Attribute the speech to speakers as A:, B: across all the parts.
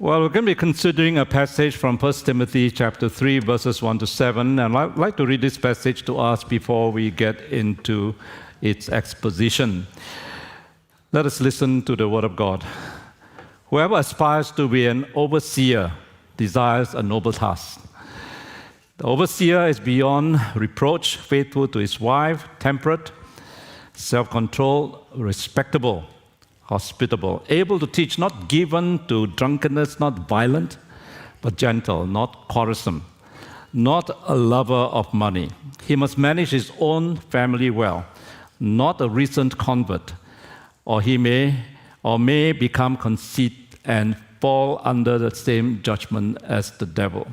A: Well, we're going to be considering a passage from 1 Timothy chapter 3, verses 1 to 7. And I'd like to read this passage to us before we get into its exposition. Let us listen to the Word of God. Whoever aspires to be an overseer desires a noble task. The overseer is beyond reproach, faithful to his wife, temperate, self-controlled, respectable, hospitable, able to teach, not given to drunkenness, not violent, but gentle, not quarrelsome, not a lover of money. He must manage his own family well, not a recent convert, or he may become conceited and fall under the same judgment as the devil.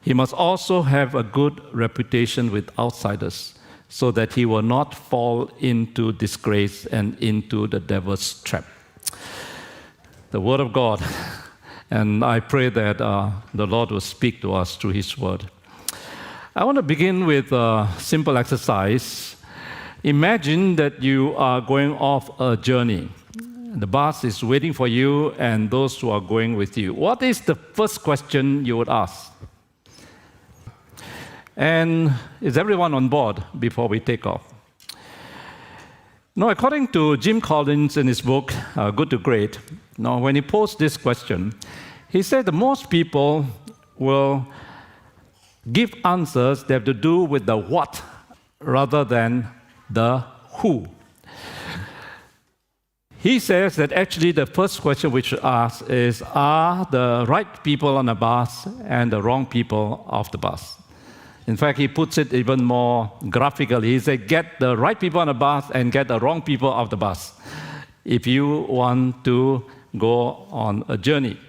A: He must also have a good reputation with outsiders, so that he will not fall into disgrace and into the devil's trap. The Word of God, and I pray that the Lord will speak to us through His Word. I want to begin with a simple exercise. Imagine that you are going off a journey. The bus is waiting for you and those who are going with you. What is the first question you would ask? And is everyone on board before we take off? Now, according to Jim Collins in his book, Good to Great, now when he posed this question, he said that most people will give answers that have to do with the what rather than the who. He says that actually the first question we should ask is, are the right people on the bus and the wrong people off the bus? In fact, he puts it even more graphically. He said, get the right people on the bus and get the wrong people off the bus if you want to go on a journey.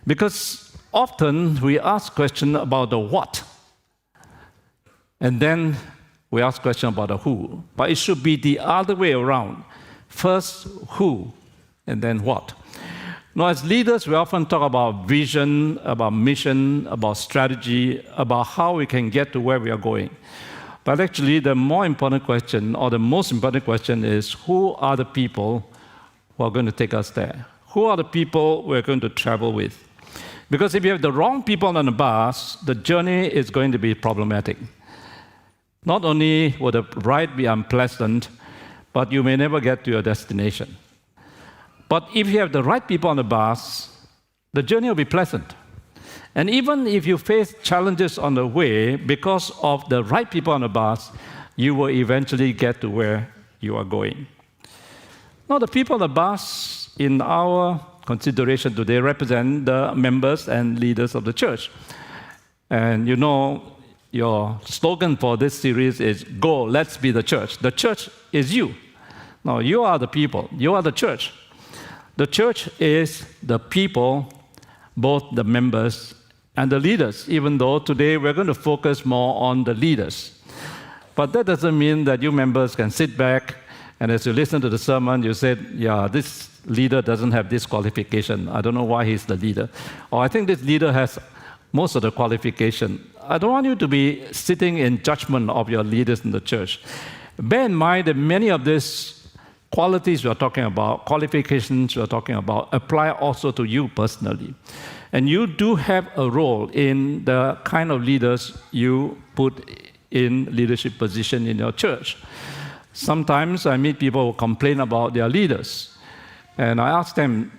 A: Because often we ask questions about the what, and then we ask questions about the who. But it should be the other way around. First, who, and then what. Now, as leaders, we often talk about vision, about mission, about strategy, about how we can get to where we are going. But actually, the more important question, or the most important question is, who are the people who are going to take us there? Who are the people we're going to travel with? Because if you have the wrong people on the bus, the journey is going to be problematic. Not only will the ride be unpleasant, but you may never get to your destination. But if you have the right people on the bus, the journey will be pleasant. And even if you face challenges on the way, because of the right people on the bus, you will eventually get to where you are going. Now, the people on the bus in our consideration today represent the members and leaders of the church. And you know, your slogan for this series is, go, let's be the church. The church is you. Now, you are the people. You are the church. The church is the people, both the members and the leaders, even though today we're going to focus more on the leaders. But that doesn't mean that you members can sit back and as you listen to the sermon, you said, yeah, this leader doesn't have this qualification. I don't know why he's the leader. Or I think this leader has most of the qualification. I don't want you to be sitting in judgment of your leaders in the church. Bear in mind that many of these qualities we're talking about, qualifications we're talking about, apply also to you personally. And you do have a role in the kind of leaders you put in leadership position in your church. Sometimes I meet people who complain about their leaders. And I ask them,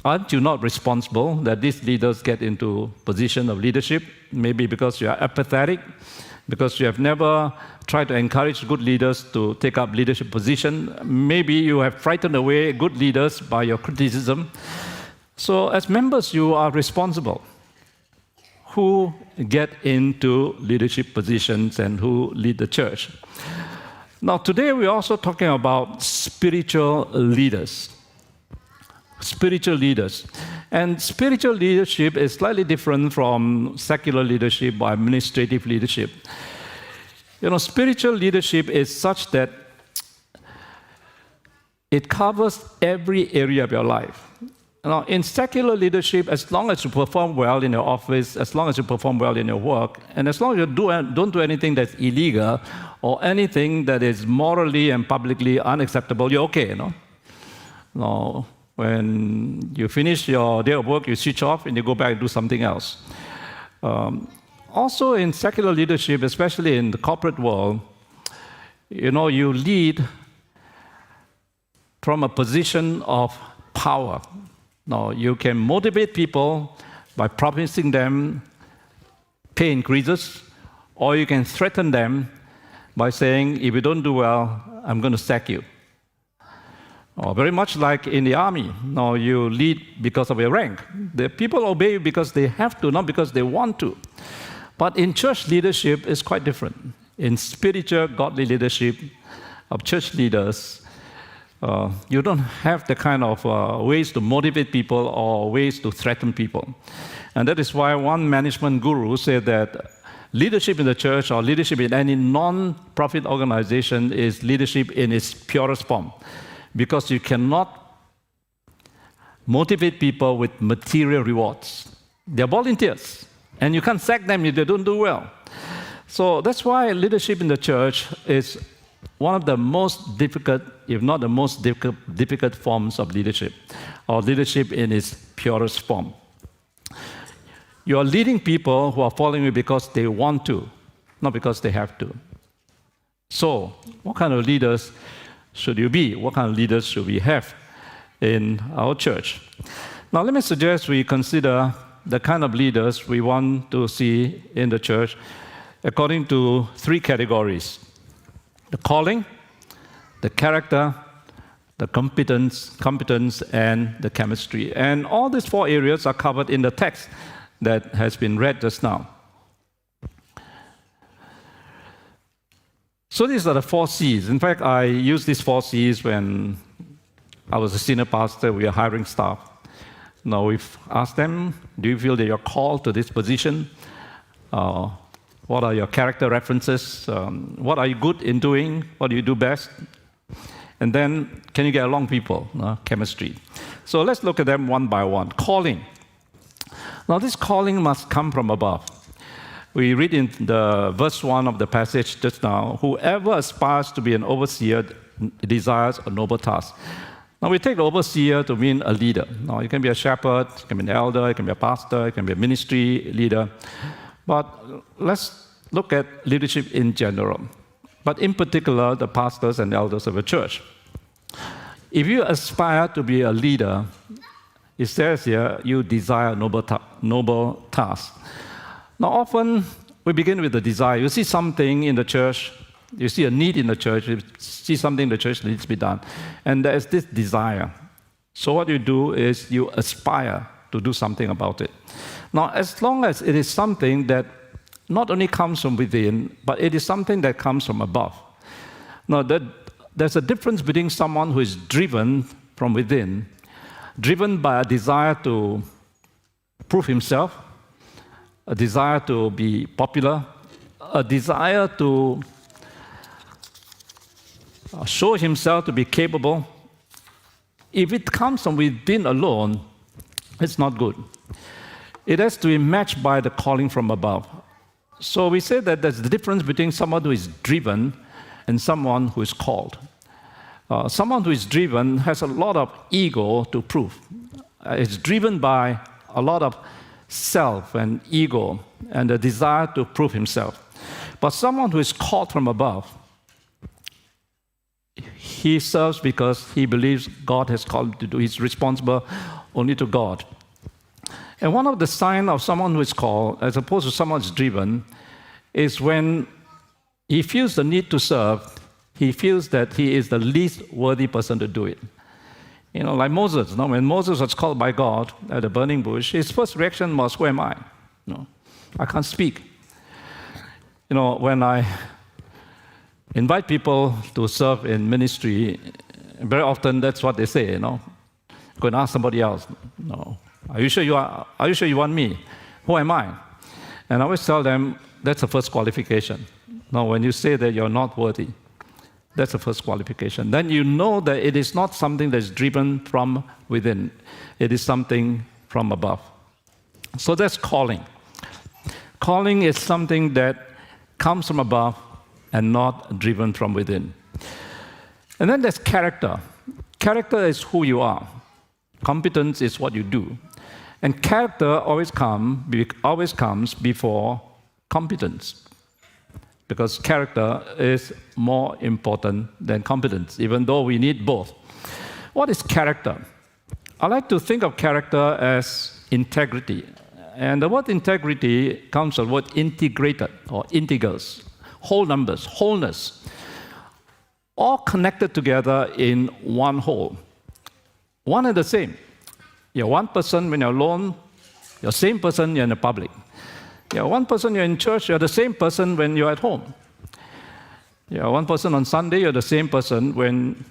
A: aren't you not responsible that these leaders get into position of leadership? Maybe because you are apathetic, because you have never tried to encourage good leaders to take up leadership position. Maybe you have frightened away good leaders by your criticism. So as members, you are responsible. Who get into leadership positions and who lead the church? Now, today we're also talking about spiritual leaders. Spiritual leaders. And spiritual leadership is slightly different from secular leadership or administrative leadership. You know, spiritual leadership is such that it covers every area of your life. Now, in secular leadership, as long as you perform well in your office, as long as you perform well in your work, and as long as you don't do anything that's illegal or anything that is morally and publicly unacceptable, you're okay, no? No, When you finish your day of work, you switch off and you go back and do something else. Also in secular leadership, especially in the corporate world, you lead from a position of power. Now, you can motivate people by promising them pay increases, or you can threaten them by saying, if you don't do well, I'm going to sack you. Or very much like in the army. Now, you lead because of your rank. The people obey you because they have to, not because they want to. But in church leadership, it's quite different. In spiritual, godly leadership of church leaders, you don't have the kind of ways to motivate people or ways to threaten people. And that is why one management guru said that leadership in the church or leadership in any non-profit organization is leadership in its purest form, because you cannot motivate people with material rewards. They're volunteers, and you can't sack them if they don't do well. So that's why leadership in the church is one of the most difficult, if not the most difficult forms of leadership, or leadership in its purest form. You are leading people who are following you because they want to, not because they have to. So, what kind of leaders should you be? What kind of leaders should we have in our church? Now, let me suggest we consider the kind of leaders we want to see in the church according to three categories: the calling, the character, the competence, and the chemistry. And all these four areas are covered in the text that has been read just now. So these are the 4 C's. In fact, I used these 4 C's when I was a senior pastor. We are hiring staff. Now we've asked them, do you feel that you're called to this position? What are your character references? What are you good in doing? What do you do best? And then, can you get along people? Chemistry. So let's look at them one by one. Calling. Now this calling must come from above. We read in the verse 1 of the passage just now, whoever aspires to be an overseer desires a noble task. Now we take the overseer to mean a leader. Now it can be a shepherd, it can be an elder, it can be a pastor, it can be a ministry leader. But let's look at leadership in general, but in particular the pastors and elders of a church. If you aspire to be a leader, it says here, you desire noble task. Now, often we begin with the desire. You see something in the church, you see a need in the church, you see something the church needs to be done, and there is this desire. So what you do is you aspire to do something about it. Now, as long as it is something that not only comes from within, but it is something that comes from above. Now, there's a difference between someone who is driven from within, driven by a desire to prove himself, a desire to be popular, a desire to show himself to be capable. If it comes from within alone, it's not good. It has to be matched by the calling from above. So we say that there's the difference between someone who is driven and someone who is called. Someone who is driven has a lot of ego to prove. It's driven by a lot of self and ego and the desire to prove himself. But someone who is called from above, he serves because he believes God has called him to do. He's responsible only to God. And one of the signs of someone who is called, as opposed to someone who is driven, is when he feels the need to serve, he feels that he is the least worthy person to do it. Like Moses. When Moses was called by God at the burning bush, his first reaction was, who am I? I can't speak. When I invite people to serve in ministry, very often that's what they say, Go and ask somebody else. No. Are you sure you want me? Who am I? And I always tell them, that's the first qualification. Now, when you say that you're not worthy, that's the first qualification. Then you know that it is not something that's driven from within. It is something from above. So that's calling. Calling is something that comes from above and not driven from within. And then there's character. Character is who you are. Competence is what you do. And character always comes before competence, because character is more important than competence, even though we need both. What is character? I like to think of character as integrity. And the word integrity comes from the word integrated or integers, whole numbers, wholeness, all connected together in one whole. One and the same. You're one person when you're alone, you're the same person you're in the public. You're one person you're in church, you're the same person when you're at home. You're one person on Sunday, you're the same person when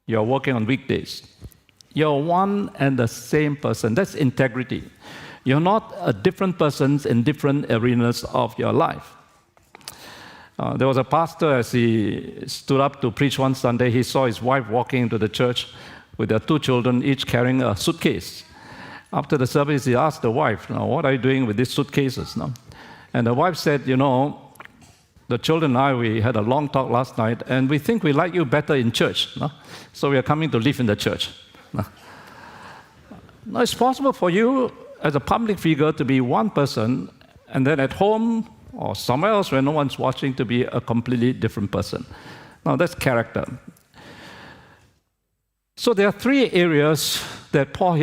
A: you're working on weekdays. You're one and the same person. That's integrity. You're not a different persons in different arenas of your life. There was a pastor, as he stood up to preach one Sunday, he saw his wife walking into the church with their 2 children, each carrying a suitcase. After the service, he asked the wife, what are you doing with these suitcases? And the wife said, the children and I, we had a long talk last night, and we think we like you better in church. So we are coming to live in the church. Now, it's possible for you as a public figure to be one person, and then at home or somewhere else where no one's watching to be a completely different person. Now, that's character. So there are 3 areas that Paul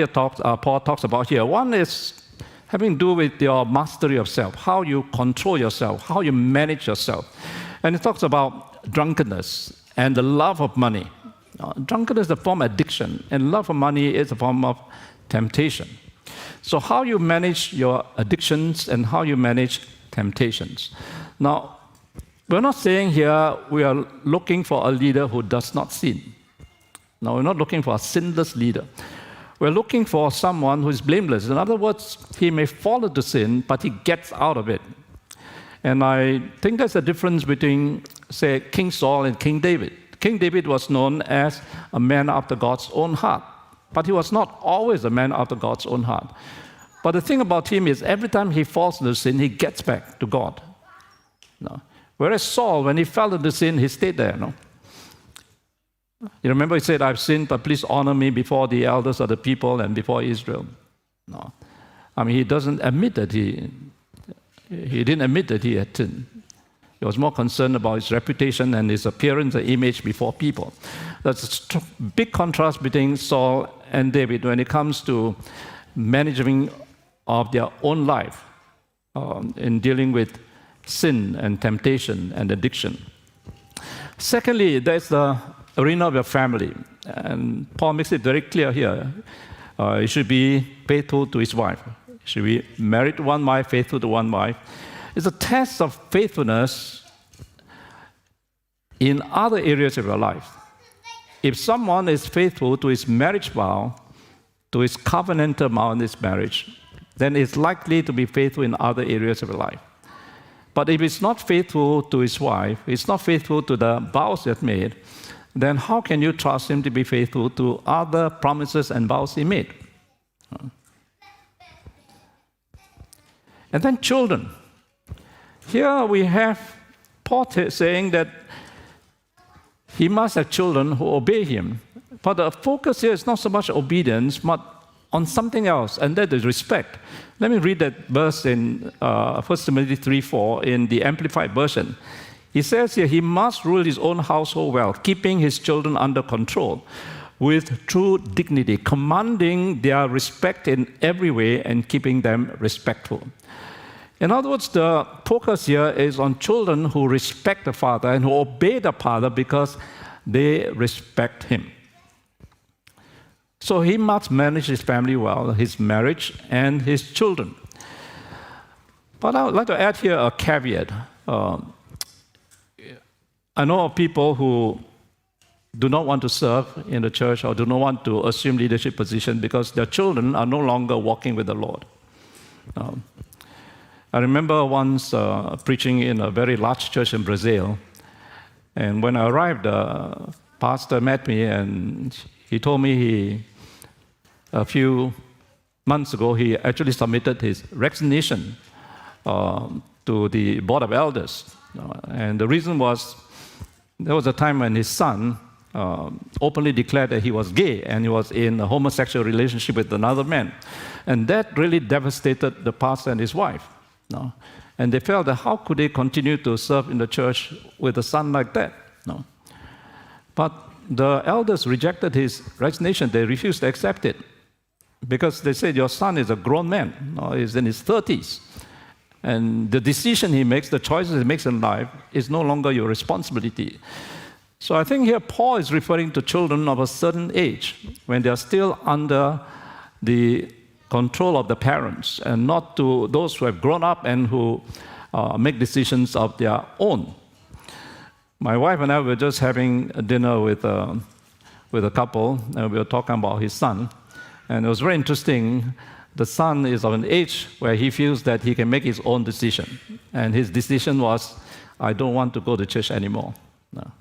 A: talks about here. One is having to do with your mastery of self, how you control yourself, how you manage yourself. And it talks about drunkenness and the love of money. Drunkenness is a form of addiction, and love of money is a form of temptation. So how you manage your addictions and how you manage temptations. Now, we're not saying here we are looking for a leader who does not sin. No, we're not looking for a sinless leader. We're looking for someone who is blameless. In other words, he may fall into sin, but he gets out of it. And I think there's a difference between, say, King Saul and King David. King David was known as a man after God's own heart, but he was not always a man after God's own heart. But the thing about him is every time he falls into sin, he gets back to God. No. Whereas Saul, when he fell into sin, he stayed there. No? You remember he said, I've sinned, but please honor me before the elders of the people and before Israel. No. I mean, he doesn't admit that he didn't admit that he had sinned. He was more concerned about his reputation and his appearance and image before people. That's a big contrast between Saul and David when it comes to managing of their own life in dealing with sin and temptation and addiction. Secondly, there's the arena of your family. And Paul makes it very clear here. He should be faithful to his wife. He should be married to one wife, faithful to one wife. It's a test of faithfulness in other areas of your life. If someone is faithful to his marriage vow, to his covenantal vow in his marriage, then it's likely to be faithful in other areas of your life. But if he's not faithful to his wife, he's not faithful to the vows he has made, then how can you trust him to be faithful to other promises and vows he made? And then children. Here we have Paul saying that he must have children who obey him. But the focus here is not so much obedience, but on something else, and that is respect. Let me read that verse in 1 Timothy 3:4 in the Amplified Version. He says here, he must rule his own household well, keeping his children under control with true dignity, commanding their respect in every way and keeping them respectful. In other words, the focus here is on children who respect the father and who obey the father because they respect him. So he must manage his family well, his marriage, and his children. But I would like to add here a caveat. I know of people who do not want to serve in the church or do not want to assume leadership position because their children are no longer walking with the Lord. I remember once preaching in a very large church in Brazil, and when I arrived, the pastor met me and he told me a few months ago, he actually submitted his resignation to the board of elders. And the reason was, there was a time when his son openly declared that he was gay and he was in a homosexual relationship with another man. And that really devastated the pastor and his wife. No? And they felt that how could they continue to serve in the church with a son like that? No? But the elders rejected his resignation. They refused to accept it because they said, your son is a grown man. No? He's in his 30s. And the decision he makes, the choices he makes in life, is no longer your responsibility. So I think here Paul is referring to children of a certain age when they are still under the control of the parents and not to those who have grown up and who make decisions of their own. My wife and I were just having a dinner with a couple, and we were talking about his son. And it was very interesting. The son is of an age where he feels that he can make his own decision. And his decision was, I don't want to go to church anymore. No.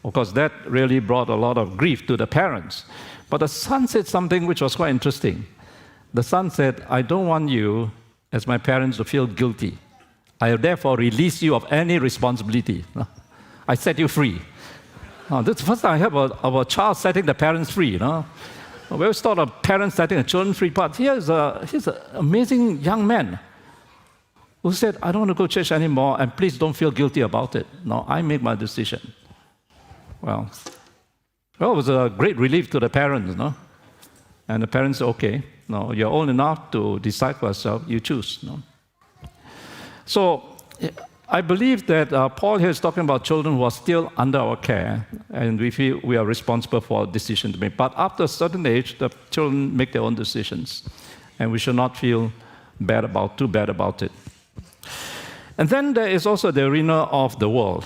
A: Of course, that really brought a lot of grief to the parents. But the son said something which was quite interesting. The son said, I don't want you, as my parents, to feel guilty. I therefore release you of any responsibility. I set you free. This is the first time I heard of a child setting the parents free. We always thought of parents setting the children free, but here's an amazing young man who said, I don't want to go to church anymore, and please don't feel guilty about it. No, I make my decision. Well, it was a great relief to the parents, no? And the parents said, okay, no, you're old enough to decide for yourself, you choose. No? So I believe that Paul here is talking about children who are still under our care, and we feel we are responsible for decisions to make. But after a certain age, the children make their own decisions, and we should not feel too bad about it. And then there is also the arena of the world.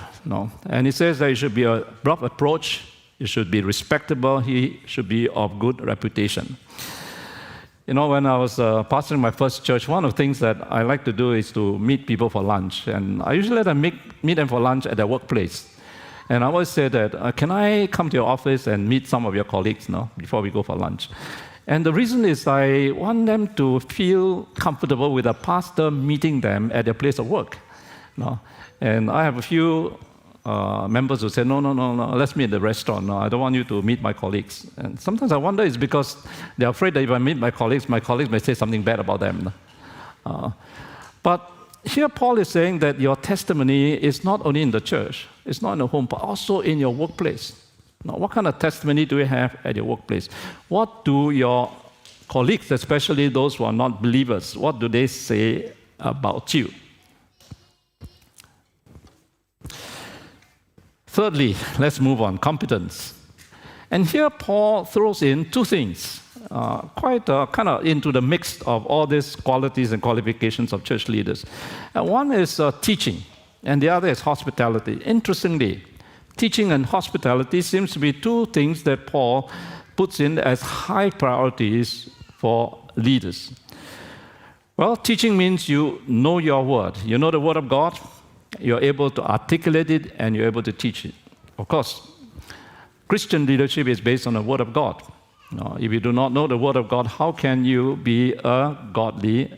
A: And he says that it should be a broad approach, it should be respectable, he should be of good reputation. When I was pastoring my first church, one of the things that I like to do is to meet people for lunch. And I usually let them meet them for lunch at their workplace. And I always say that, can I come to your office and meet some of your colleagues before we go for lunch? And the reason is I want them to feel comfortable with a pastor meeting them at their place of work. And I have a few members who say, no, let's meet at the restaurant. No, I don't want you to meet my colleagues. And sometimes I wonder it's because they're afraid that if I meet my colleagues may say something bad about them. But here Paul is saying that your testimony is not only in the church, it's not in the home, but also in your workplace. Now, what kind of testimony do you have at your workplace? What do your colleagues, especially those who are not believers, what do they say about you? Thirdly, let's move on, competence. And here Paul throws in two things, quite kind of into the mix of all these qualities and qualifications of church leaders. And one is teaching, and the other is hospitality. Interestingly, teaching and hospitality seems to be two things that Paul puts in as high priorities for leaders. Well, teaching means you know your word. You know the word of God, you're able to articulate it, and you're able to teach it. Of course, Christian leadership is based on the word of God. If you do not know the word of God, how can you be a godly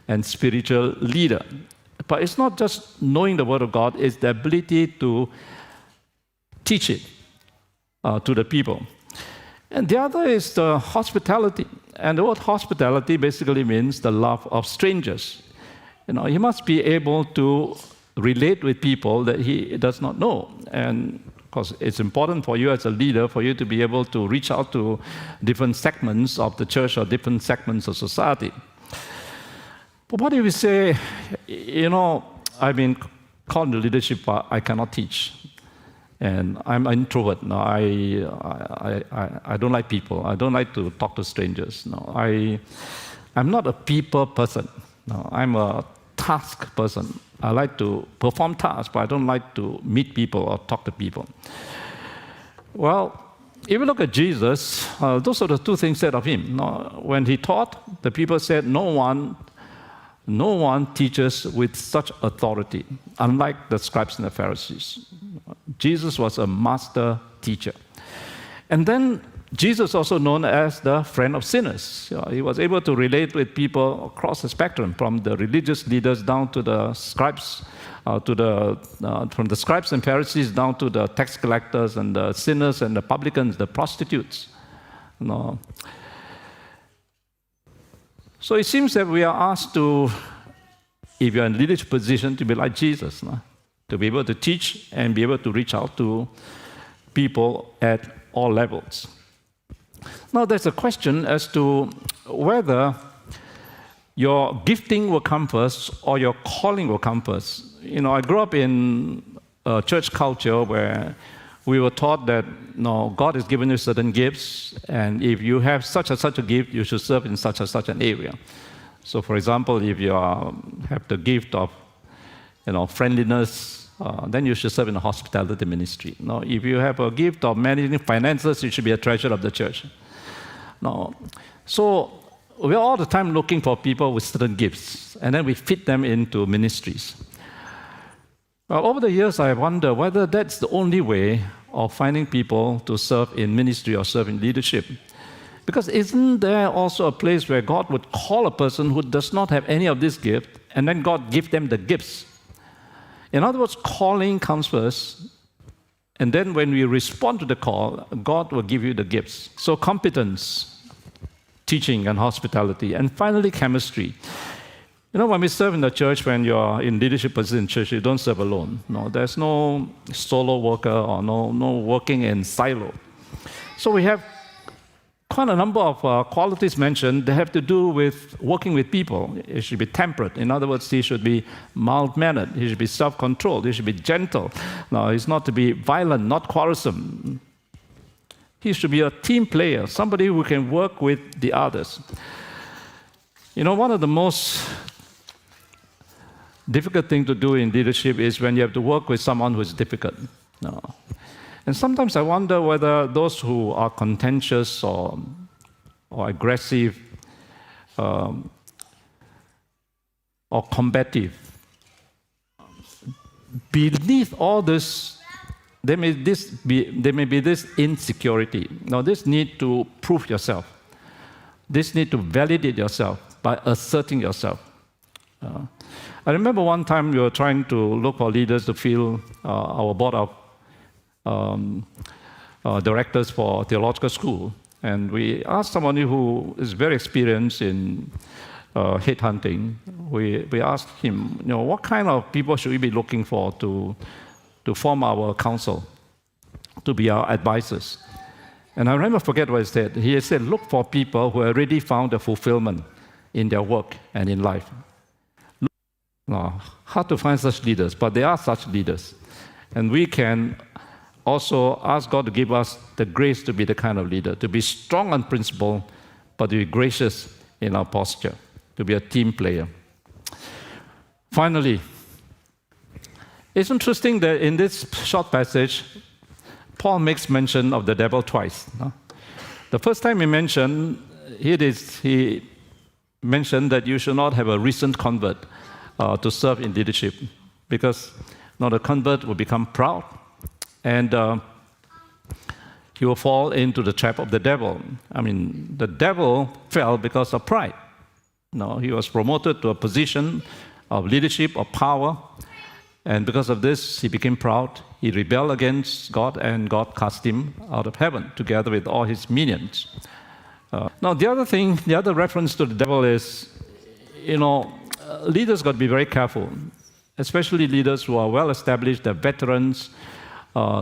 A: and spiritual leader? But it's not just knowing the word of God, it's the ability to teach it to the people. And the other is the hospitality. And the word hospitality basically means the love of strangers. He must be able to relate with people that he does not know. And of course, it's important for you as a leader for you to be able to reach out to different segments of the church or different segments of society. But what if we say, I've been called to leadership, but I cannot teach. And I'm an introvert. No, I don't like people. I don't like to talk to strangers. No, I'm not a people person. No, I'm a task person. I like to perform tasks, but I don't like to meet people or talk to people. Well, if you look at Jesus, those are the two things said of him. When he taught, the people said, no one teaches with such authority, unlike the scribes and the Pharisees. Jesus was a master teacher. And then Jesus also known as the friend of sinners. He was able to relate with people across the spectrum, from the religious leaders down to the scribes from the scribes and Pharisees down to the tax collectors and the sinners and the publicans, the prostitutes. So it seems that we are asked to, if you're in a leadership position, to be like Jesus, to be able to teach and be able to reach out to people at all levels. Now, there's a question as to whether your gifting will come first or your calling will come first. I grew up in a church culture where we were taught that God has given you certain gifts, and if you have such and such a gift, you should serve in such and such an area. So, for example, if you have the gift of friendliness, then you should serve in the hospitality ministry. If you have a gift of managing finances, you should be a treasurer of the church. So we're all the time looking for people with certain gifts, and then we fit them into ministries. Well, over the years, I wonder whether that's the only way of finding people to serve in ministry or serve in leadership. Because isn't there also a place where God would call a person who does not have any of this gift, and then God give them the gifts? In other words, calling comes first, and then when we respond to the call, God will give you the gifts. So competence, teaching and hospitality, and finally chemistry. When we serve in the church, when you're in leadership position in church, you don't serve alone. There's no solo worker or no working in silo. So we have quite a number of qualities mentioned that have to do with working with people. He should be temperate. In other words, he should be mild-mannered. He should be self-controlled. He should be gentle. He's not to be violent, not quarrelsome. He should be a team player, somebody who can work with the others. One of the most difficult things to do in leadership is when you have to work with someone who is difficult. And sometimes I wonder whether those who are contentious or aggressive or combative, beneath all this, there may be this insecurity. This need to prove yourself. This need to validate yourself by asserting yourself. I remember one time we were trying to look for leaders to fill our board of directors for theological school. And we asked someone who is very experienced in headhunting. We asked him, what kind of people should we be looking for to form our council, to be our advisors? And I never forget what he said. He said, look for people who have already found a fulfillment in their work and in life. Hard to find such leaders, but there are such leaders. And we can also ask God to give us the grace to be the kind of leader, to be strong on principle, but to be gracious in our posture, to be a team player. Finally, it's interesting that in this short passage, Paul makes mention of the devil twice. The first time he mentioned that you should not have a recent convert to serve in leadership, because the convert will become proud, and he will fall into the trap of the devil. The devil fell because of pride. He was promoted to a position of leadership or power, and because of this, he became proud. He rebelled against God, and God cast him out of heaven together with all his minions. Now, the other reference to the devil is, leaders got to be very careful, especially leaders who are well established, they're veterans,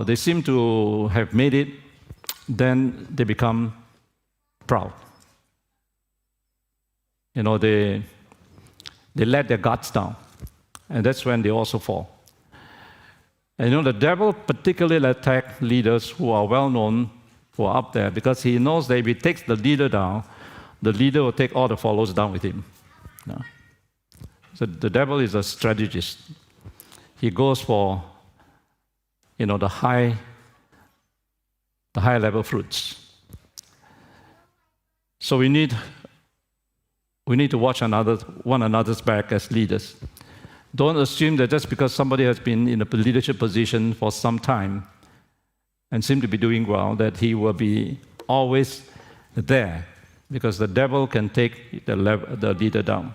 A: they seem to have made it, then they become proud. They let their guards down, and that's when they also fall. And the devil particularly attacks leaders who are well known, who are up there, because he knows that if he takes the leader down, the leader will take all the followers down with him. So the devil is a strategist. He goes for, the high level fruits. So we need to watch one another's back as leaders. Don't assume that just because somebody has been in a leadership position for some time and seem to be doing well, that he will be always there, because the devil can take the leader down.